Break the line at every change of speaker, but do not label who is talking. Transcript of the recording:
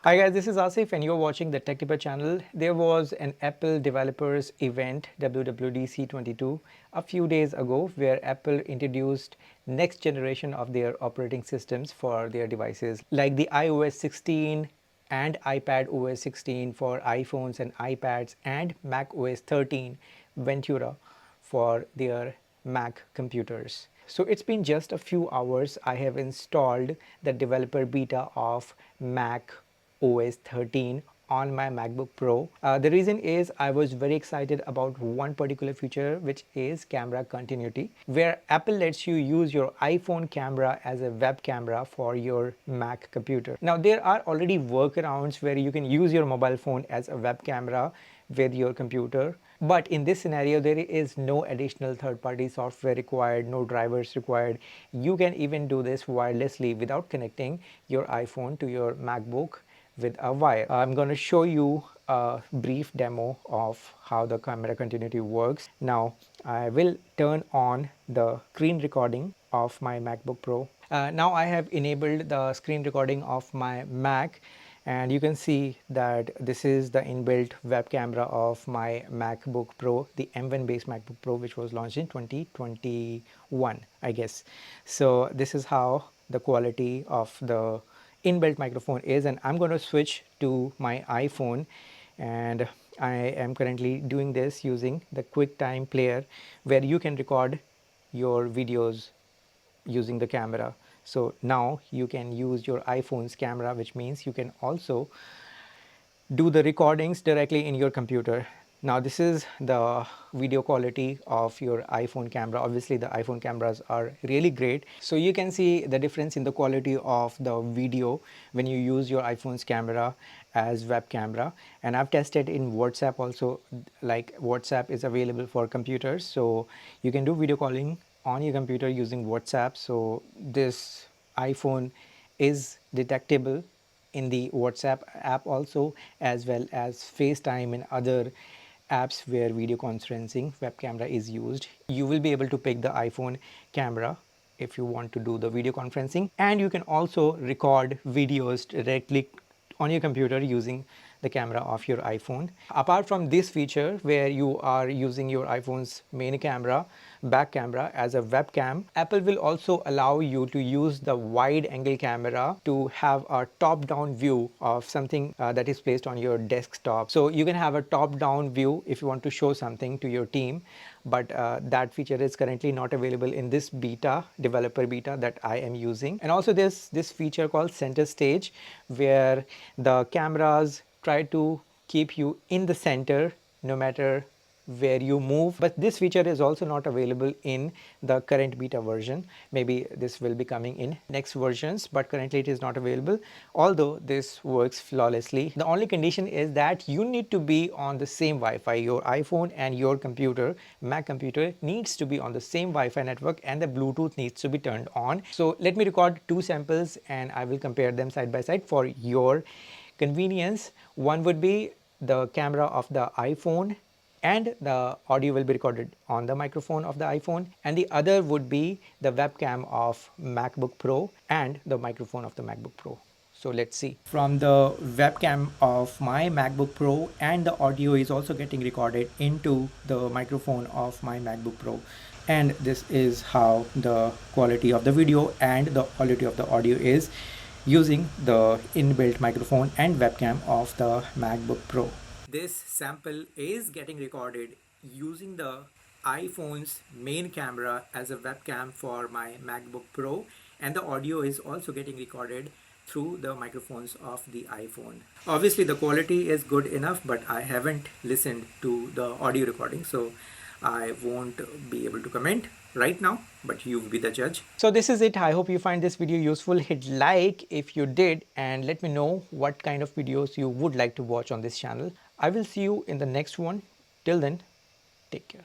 Hi guys, this is Asif and you're watching the Tech Tipper channel. There was an Apple developers event WWDC 22 a few days ago where Apple introduced next generation of their operating systems for their devices like the iOS 16 and iPad OS 16 for iPhones and iPads and Mac OS 13 Ventura for their Mac computers. So it's been just a few hours. I have installed the developer beta of Mac OS 13 on my MacBook Pro. The reason is I was very excited about one particular feature, which is camera continuity, where Apple lets you use your iPhone camera as a web camera for your Mac computer. Now there are already workarounds where you can use your mobile phone as a web camera with your computer, but in this scenario there is no additional third-party software required, no drivers required. You can even do this wirelessly without connecting your iPhone to your MacBook with a wire. I'm going to show you a brief demo of how the camera continuity works. Now I will turn on the screen recording of my MacBook Pro. Now I have enabled the screen recording of my Mac, and you can see that this is the inbuilt web camera of my MacBook Pro, the M1 based MacBook Pro, which was launched in 2021, I guess. So this is how the quality of the inbuilt microphone is, and I'm going to switch to my iPhone, and I am currently doing this using the QuickTime player where you can record your videos using the camera. So now you can use your iPhone's camera, which means you can also do the recordings directly in your computer. Now this is the video quality of your iPhone camera. Obviously the iPhone cameras are really great, so you can see the difference in the quality of the video when you use your iPhone's camera as web camera. And I've tested in WhatsApp also, like WhatsApp is available for computers, so you can do video calling on your computer using WhatsApp. So this iPhone is detectable in the WhatsApp app also, as well as FaceTime and other apps where video conferencing web camera is used. You will be able to pick the iPhone camera if you want to do the video conferencing, and you can also record videos directly on your computer using the camera of your iPhone. Apart from this feature where you are using your iPhone's main camera, back camera as a webcam, Apple will also allow you to use the wide angle camera to have a top-down view of something that is placed on your desktop. So you can have a top-down view if you want to show something to your team, but that feature is currently not available in this beta, developer beta that I am using. And also this feature called center stage, where the cameras try to keep you in the center no matter where you move. But this feature is also not available in the current beta version. Maybe this will be coming in next versions, but currently it is not available, although this works flawlessly. The only condition is that you need to be on the same Wi-Fi. Your iPhone and your computer, Mac computer, needs to be on the same Wi-Fi network, and the Bluetooth needs to be turned on. So let me record two samples and I will compare them side by side for your convenience. One would be the camera of the iPhone, and the audio will be recorded on the microphone of the iPhone, and the other would be the webcam of MacBook Pro and the microphone of the MacBook Pro. So let's see. From the webcam of my MacBook Pro, and the audio is also getting recorded into the microphone of my MacBook Pro. And this is how the quality of the video and the quality of the audio is using the inbuilt microphone and webcam of the MacBook Pro. This sample is getting recorded using the iPhone's main camera as a webcam for my MacBook Pro, and the audio is also getting recorded through the microphones of the iPhone. Obviously the quality is good enough, but I haven't listened to the audio recording, so I won't be able to comment right now, but you will be the judge. So this is it. I hope you find this video useful. Hit like if you did, and let me know what kind of videos you would like to watch on this channel. I will see you in the next one. Till then, take care.